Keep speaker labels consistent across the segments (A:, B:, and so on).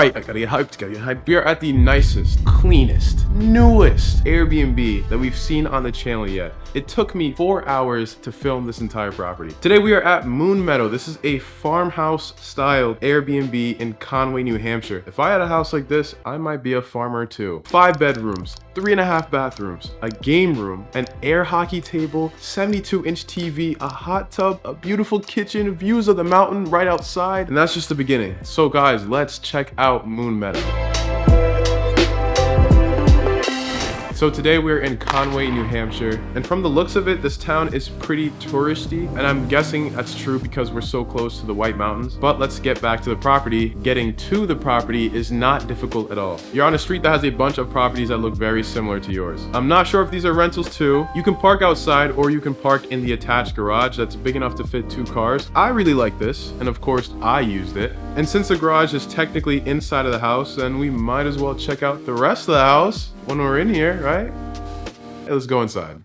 A: right, I gotta get hyped, We are at the nicest, cleanest, newest Airbnb that we've seen on the channel yet. It took me 4 hours to film this entire property. Today we are at Meadow. This is a farmhouse style Airbnb in Conway, New Hampshire. If I had a house like this, I might be a farmer too. 5 bedrooms, 3.5 bathrooms, a game room, an air hockey table, 72-inch TV, a hot tub, a beautiful kitchen, views of the mountain right outside, and that's just the beginning. So guys, let's check out Meadow. So today we're in Conway, New Hampshire, and from the looks of it, this town is pretty touristy, and I'm guessing that's true because we're so close to the White Mountains. But let's get back to the property. Getting to the property is not difficult at all. You're on a street that has a bunch of properties that look very similar to yours. I'm not sure if these are rentals too. You can park outside or you can park in the attached garage that's big enough to fit 2 cars. I really like this, and of course I used it. And since the garage is technically inside of the house, then we might as well check out the rest of the house when we're in here, right? Hey, let's go inside.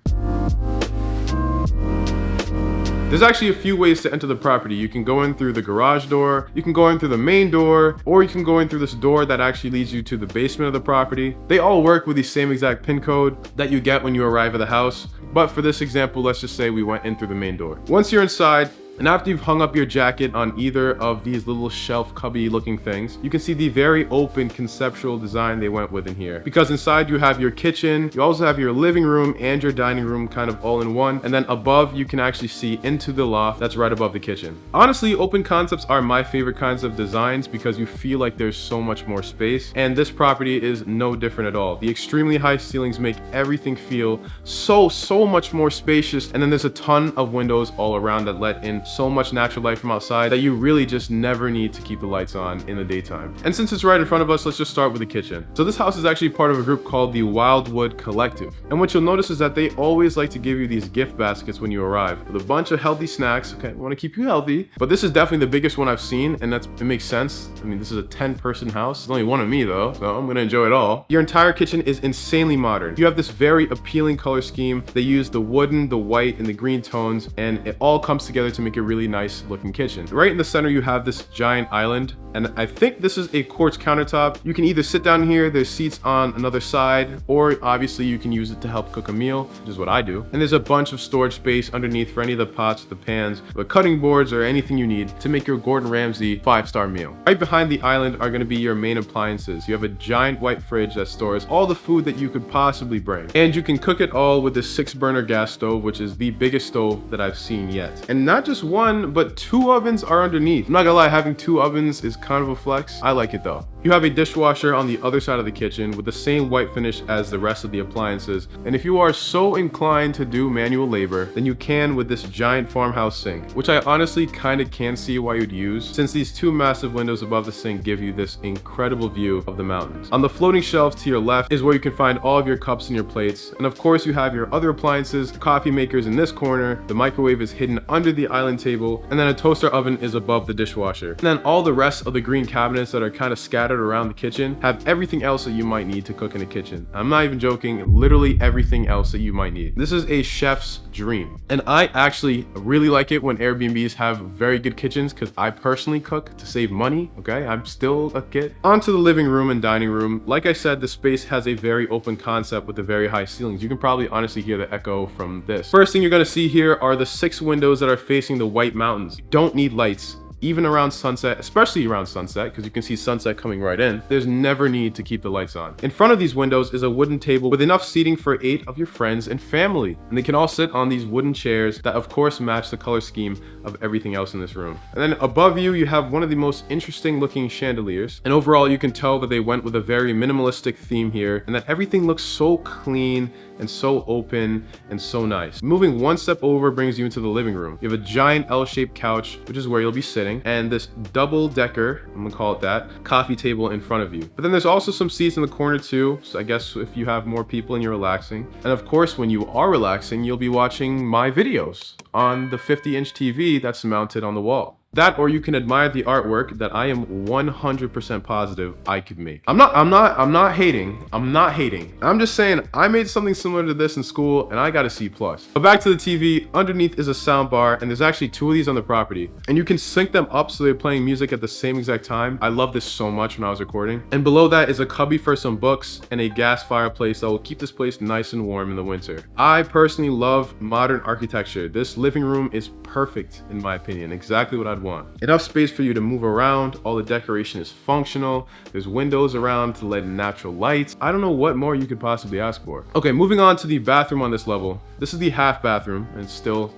A: There's actually a few ways to enter the property. You can go in through the garage door, you can go in through the main door, or you can go in through this door that actually leads you to the basement of the property. They all work with the same exact pin code that you get when you arrive at the house. But for this example, let's just say we went in through the main door. Once you're inside, and after you've hung up your jacket on either of these little shelf cubby looking things, you can see the very open conceptual design they went with in here. Because inside you have your kitchen, you also have your living room and your dining room kind of all in one. And then above you can actually see into the loft that's right above the kitchen. Honestly, open concepts are my favorite kinds of designs because you feel like there's so much more space. And this property is no different at all. The extremely high ceilings make everything feel so much more spacious. And then there's a ton of windows all around that let in so much natural light from outside that you really just never need to keep the lights on in the daytime. And since it's right in front of us, let's just start with the kitchen. So this house is actually part of a group called the Wildwood Collective. And what you'll notice is that they always like to give you these gift baskets when you arrive with a bunch of healthy snacks. Okay, we want to keep you healthy, but this is definitely the biggest one I've seen, and it makes sense. I mean, this is a 10-person house. There's only one of me though, so I'm gonna enjoy it all. Your entire kitchen is insanely modern. You have this very appealing color scheme. They use the wooden, the white, and the green tones, and it all comes together to make a really nice looking kitchen. Right in the center you have this giant island, and I think this is a quartz countertop. You can either sit down here, there's seats on another side, or obviously you can use it to help cook a meal, which is what I do. And there's a bunch of storage space underneath for any of the pots, the pans, the cutting boards, or anything you need to make your Gordon Ramsay 5-star meal. Right behind the island are going to be your main appliances. You have a giant white fridge that stores all the food that you could possibly bring, and you can cook it all with this 6-burner gas stove, which is the biggest stove that I've seen yet. And not just one, but 2 ovens are underneath. I'm not gonna lie, having 2 ovens is kind of a flex. I like it though. You have a dishwasher on the other side of the kitchen with the same white finish as the rest of the appliances. And if you are so inclined to do manual labor, then you can with this giant farmhouse sink, which I honestly kind of can see why you'd use, since these 2 massive windows above the sink give you this incredible view of the mountains. On the floating shelf to your left is where you can find all of your cups and your plates. And of course you have your other appliances, coffee makers in this corner, the microwave is hidden under the island table, and then a toaster oven is above the dishwasher. And then all the rest of the green cabinets that are kind of scattered around the kitchen have everything else that you might need to cook in a kitchen. I'm not even joking, literally everything else that you might need. This is a chef's dream. And I actually really like it when Airbnbs have very good kitchens because I personally cook to save money, okay? I'm still a kid. Onto the living room and dining room. Like I said, the space has a very open concept with the very high ceilings. You can probably honestly hear the echo from this. First thing you're gonna see here are the 6 windows that are facing the White Mountains. You don't need lights. Even around sunset, especially around sunset, because you can see sunset coming right in, there's never need to keep the lights on. In front of these windows is a wooden table with enough seating for 8 of your friends and family. And they can all sit on these wooden chairs that of course match the color scheme of everything else in this room. And then above you, you have one of the most interesting looking chandeliers. And overall, you can tell that they went with a very minimalistic theme here and that everything looks so clean and so open and so nice. Moving one step over brings you into the living room. You have a giant L-shaped couch, which is where you'll be sitting, and this double-decker, I'm gonna call it that, coffee table in front of you. But then there's also some seats in the corner too, so I guess if you have more people and you're relaxing. And of course, when you are relaxing, you'll be watching my videos on the 50-inch TV that's mounted on the wall. That, or you can admire the artwork that I am 100% positive I could make. I'm not hating. I'm just saying I made something similar to this in school and I got a C+. But back to the TV, underneath is a sound bar, and there's actually 2 of these on the property. And you can sync them up so they're playing music at the same exact time. I love this so much when I was recording. And below that is a cubby for some books and a gas fireplace that will keep this place nice and warm in the winter. I personally love modern architecture. This living room is perfect in my opinion, exactly what I'd want. Enough space for you to move around, all the decoration is functional, there's windows around to let in natural light. I don't know what more you could possibly ask for. Okay, moving on to the bathroom on this level. This is the half bathroom and it's still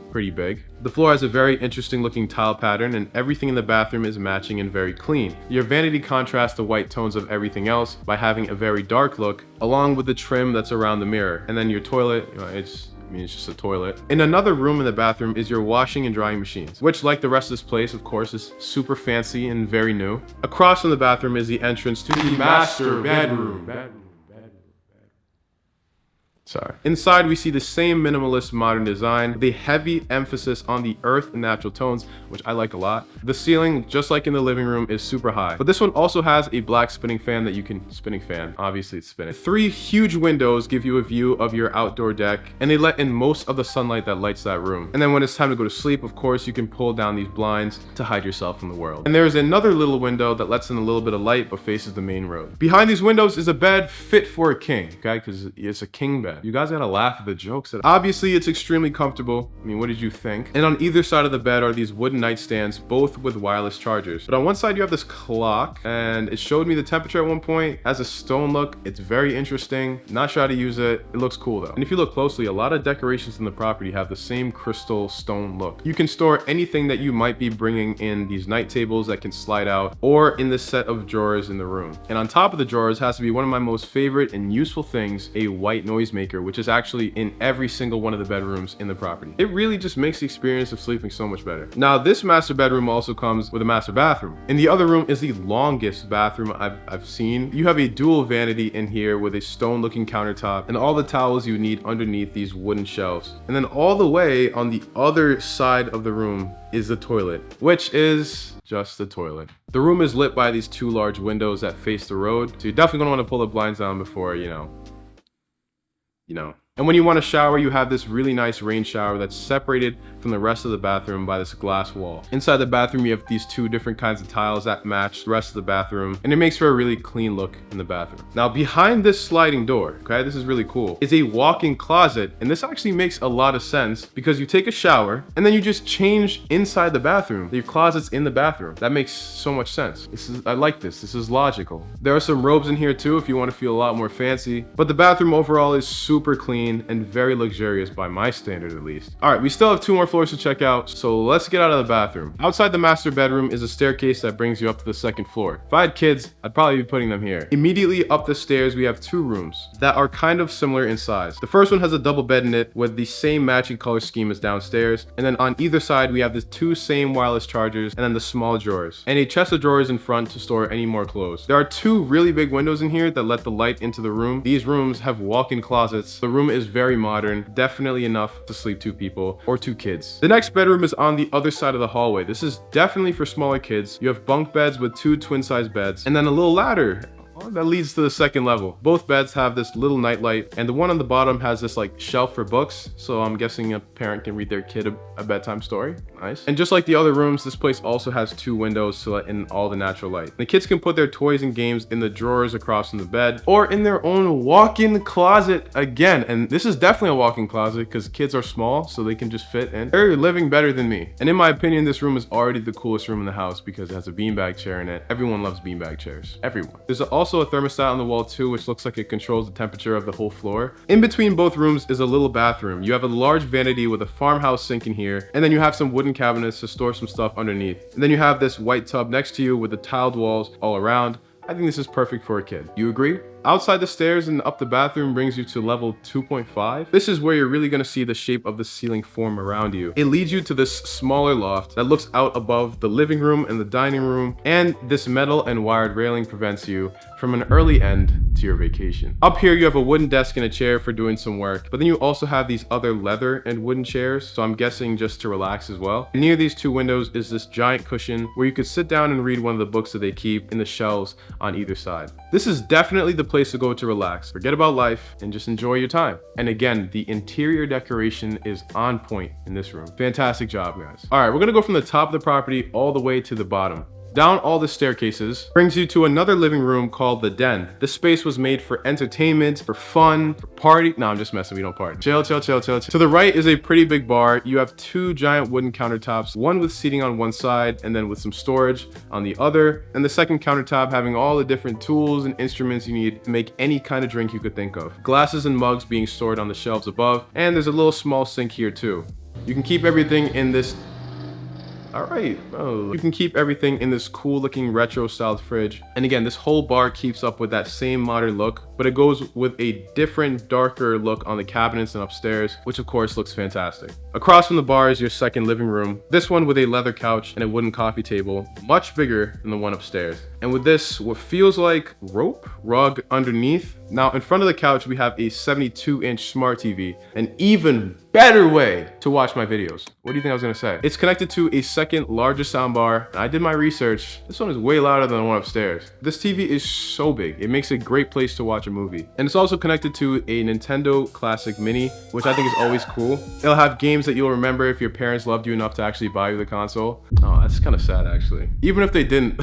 A: pretty big. The floor has a very interesting looking tile pattern and everything in the bathroom is matching and very clean. Your vanity contrasts the white tones of everything else by having a very dark look along with the trim that's around the mirror. And then your toilet, it's just a toilet. In another room in the bathroom is your washing and drying machines, which like the rest of this place, of course, is super fancy and very new. Across from the bathroom is the entrance to the master bedroom. Sorry. Inside, we see the same minimalist modern design, the heavy emphasis on the earth and natural tones, which I like a lot. The ceiling, just like in the living room, is super high. But this one also has a black spinning fan that you can, obviously it's spinning. 3 huge windows give you a view of your outdoor deck, and they let in most of the sunlight that lights that room. And then when it's time to go to sleep, of course, you can pull down these blinds to hide yourself from the world. And there's another little window that lets in a little bit of light, but faces the main road. Behind these windows is a bed fit for a king, okay? Because it's a king bed. You guys gotta laugh at the jokes. Obviously, it's extremely comfortable. I mean, what did you think? And on either side of the bed are these wooden nightstands, both with wireless chargers. But on one side, you have this clock, and it showed me the temperature at one point. It has a stone look. It's very interesting. Not sure how to use it. It looks cool though. And if you look closely, a lot of decorations in the property have the same crystal stone look. You can store anything that you might be bringing in these night tables that can slide out, or in this set of drawers in the room. And on top of the drawers has to be one of my most favorite and useful things, a white noisemaker, which is actually in every single one of the bedrooms in the property. It really just makes the experience of sleeping so much better. Now, this master bedroom also comes with a master bathroom. And the other room is the longest bathroom I've seen. You have a dual vanity in here with a stone looking countertop and all the towels you need underneath these wooden shelves. And then all the way on the other side of the room is the toilet, which is just the toilet. The room is lit by these 2 large windows that face the road. So you're definitely gonna wanna pull the blinds down before, you know. And when you want to shower, you have this really nice rain shower that's separated from the rest of the bathroom by this glass wall. Inside the bathroom, you have these 2 different kinds of tiles that match the rest of the bathroom, and it makes for a really clean look in the bathroom. Now, behind this sliding door, okay, this is really cool, is a walk-in closet, and this actually makes a lot of sense because you take a shower, and then you just change inside the bathroom. Your closet's in the bathroom. That makes so much sense. I like this. This is logical. There are some robes in here too if you want to feel a lot more fancy, but the bathroom overall is super clean and very luxurious by my standard at least. All right, we still have 2 more floors to check out, so let's get out of the bathroom. Outside the master bedroom is a staircase that brings you up to the 2nd floor. If I had kids, I'd probably be putting them here. Immediately up the stairs, we have 2 rooms that are kind of similar in size. The first one has a double bed in it with the same matching color scheme as downstairs, and then on either side we have the 2 same wireless chargers and then the small drawers, and a chest of drawers in front to store any more clothes. There are 2 really big windows in here that let the light into the room. These rooms have walk-in closets. The room is very modern, definitely enough to sleep 2 people or 2 kids. The next bedroom is on the other side of the hallway. This is definitely for smaller kids. You have bunk beds with 2 twin-size beds and then a little ladder that leads to the 2nd level. Both beds have this little nightlight, and the one on the bottom has this like shelf for books, so I'm guessing a parent can read their kid a bedtime story. Nice. And just like the other rooms, this place also has 2 windows to let in all the natural light. The kids can put their toys and games in the drawers across from the bed or in their own walk-in closet again. And this is definitely a walk-in closet because kids are small, so they can just fit in. They're living better than me. And in my opinion, this room is already the coolest room in the house because it has a beanbag chair in it. Everyone loves beanbag chairs. Everyone. There's also a thermostat on the wall too, which looks like it controls the temperature of the whole floor. In between both rooms is a little bathroom. You have a large vanity with a farmhouse sink in here, and then you have some wooden cabinets to store some stuff underneath. And then you have this white tub next to you with the tiled walls all around. I think this is perfect for a kid. You agree? Outside the stairs and up the bathroom brings you to level 2.5. This is where you're really gonna see the shape of the ceiling form around you. It leads you to this smaller loft that looks out above the living room and the dining room, and this metal and wired railing prevents you from an early end to your vacation. Up here you have a wooden desk and a chair for doing some work, but then you also have these other leather and wooden chairs, so I'm guessing just to relax as well. And near these two windows is this giant cushion where you could sit down and read one of the books that they keep in the shelves on either side. This is definitely the place to go to relax, forget about life, and just enjoy your time. And again, the interior decoration is on point in this room. Fantastic job, guys. All right, we're gonna go from the top of the property all the way to the bottom. Down all the staircases brings you to another living room called the den. This space was made for entertainment, for fun, for party. No, I'm just messing, we don't party. Chill, chill, chill, chill, chill. To the right is a pretty big bar. You have two giant wooden countertops, one with seating on one side and then with some storage on the other. And the second countertop having all the different tools and instruments you need to make any kind of drink you could think of. Glasses and mugs being stored on the shelves above. And there's a little small sink here too. You can keep everything in this you can keep everything in this cool looking retro styled fridge. And again, this whole bar keeps up with that same modern look, but it goes with a different, darker look on the cabinets and upstairs, which of course looks fantastic. Across from the bar is your second living room. This one with a leather couch and a wooden coffee table, much bigger than the one upstairs. And with this, what feels like rope rug underneath. Now in front of the couch, we have a 72-inch smart TV, an even better way to watch my videos. What do you think I was gonna say? It's connected to a second larger soundbar. I did my research. This one is way louder than the one upstairs. This TV is so big. It makes a great place to watch a movie. And it's also connected to a Nintendo Classic Mini, which I think is always cool. It'll have games that you'll remember if your parents loved you enough to actually buy you the console. Oh, that's kind of sad actually. Even if they didn't,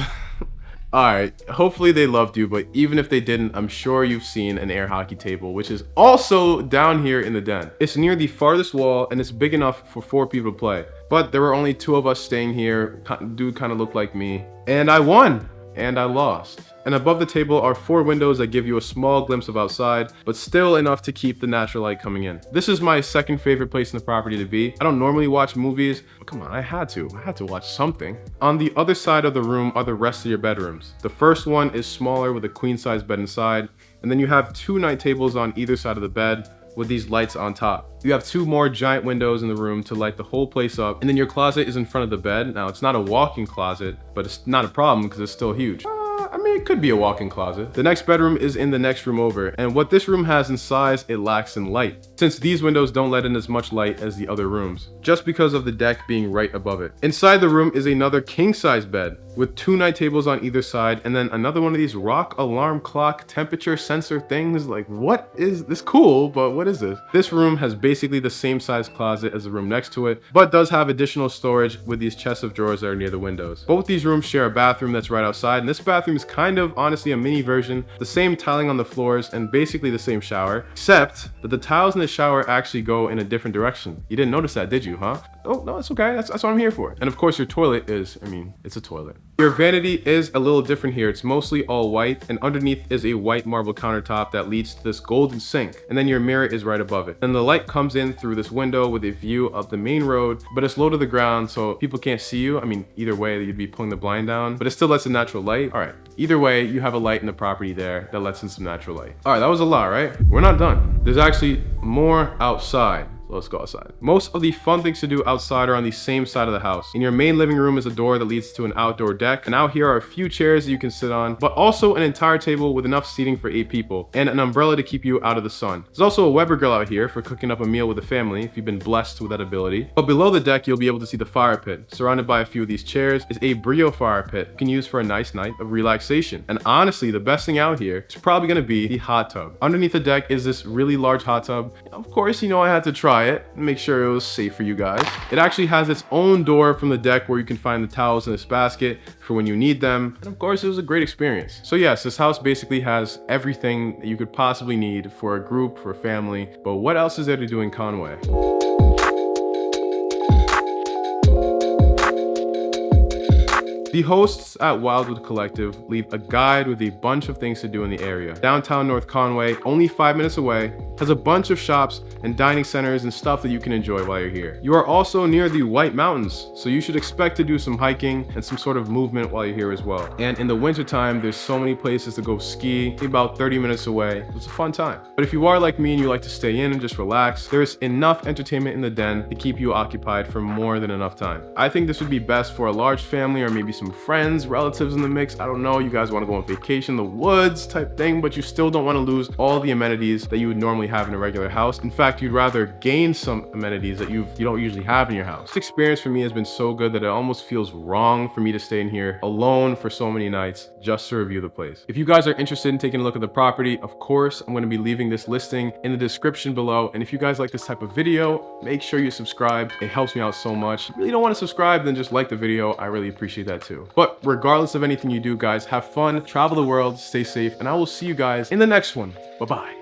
A: alright, hopefully they loved you, but even if they didn't, I'm sure you've seen an air hockey table, which is also down here in the den. It's near the farthest wall and it's big enough for 4 people to play. But there were only 2 of us staying here. Dude kind of looked like me. And I won! And I lost. And above the table are 4 windows that give you a small glimpse of outside, but still enough to keep the natural light coming in. This is my second favorite place in the property to be. I don't normally watch movies, but come on, I had to watch something. On the other side of the room are the rest of your bedrooms. The first one is smaller with a queen size bed inside, and then you have 2 night tables on either side of the bed with these lights on top. You have 2 more giant windows in the room to light the whole place up, and then your closet is in front of the bed. Now it's not a walk-in closet, but it's not a problem because it's still huge. I mean, it could be a walk-in closet. The next bedroom is in the next room over, and what this room has in size, it lacks in light, since these windows don't let in as much light as the other rooms, just because of the deck being right above it. Inside the room is another king-size bed, with 2 night tables on either side, and then another one of these rock alarm clock temperature sensor things. Like, what is this? Cool, but what is this? This room has basically the same size closet as the room next to it, but does have additional storage with these chests of drawers that are near the windows. Both these rooms share a bathroom that's right outside, and this bathroom is kind of honestly a mini version, the same tiling on the floors and basically the same shower, except that the tiles in the shower actually go in a different direction. You didn't notice that, did you, huh? Oh, no, it's okay. That's what I'm here for. And of course, your toilet is, it's a toilet. Your vanity is a little different here. It's mostly all white, and underneath is a white marble countertop that leads to this golden sink. And then your mirror is right above it. And the light comes in through this window with a view of the main road, but it's low to the ground, so people can't see you. Either way, you'd be pulling the blind down, but it still lets in natural light. All right, either way, you have a light in the property there that lets in some natural light. All right, that was a lot, right? We're not done. There's actually more outside. Let's go outside. Most of the fun things to do outside are on the same side of the house. In your main living room is a door that leads to an outdoor deck, and out here are a few chairs that you can sit on, but also an entire table with enough seating for 8 people, and an umbrella to keep you out of the sun. There's also a Weber grill out here for cooking up a meal with the family if you've been blessed with that ability. But below the deck, you'll be able to see the fire pit. Surrounded by a few of these chairs is a brio fire pit you can use for a nice night of relaxation. And honestly, the best thing out here is probably gonna be the hot tub. Underneath the deck is this really large hot tub. Of course, I had to try it and make sure it was safe for you guys. It actually has its own door from the deck where you can find the towels in this basket for when you need them. And of course, it was a great experience. So yes, this house basically has everything that you could possibly need for a group, for a family. But what else is there to do in Conway? The hosts at Wildwood Collective leave a guide with a bunch of things to do in the area. Downtown North Conway, only 5 minutes away, has a bunch of shops and dining centers and stuff that you can enjoy while you're here. You are also near the White Mountains, so you should expect to do some hiking and some sort of movement while you're here as well. And in the wintertime, there's so many places to go ski, about 30 minutes away. It's a fun time. But if you are like me and you like to stay in and just relax, there's enough entertainment in the den to keep you occupied for more than enough time. I think this would be best for a large family or maybe some friends, relatives in the mix. I don't know, you guys want to go on vacation in the woods type thing, but you still don't want to lose all the amenities that you would normally have in a regular house. In fact, you'd rather gain some amenities that you don't usually have in your house. This experience for me has been so good that it almost feels wrong for me to stay in here alone for so many nights just to review the place. If you guys are interested in taking a look at the property, of course, I'm going to be leaving this listing in the description below. And if you guys like this type of video, make sure you subscribe. It helps me out so much. If you really don't want to subscribe, then just like the video. I really appreciate that too. But regardless of anything you do, guys, have fun, travel the world, stay safe, and I will see you guys in the next one. Bye-bye.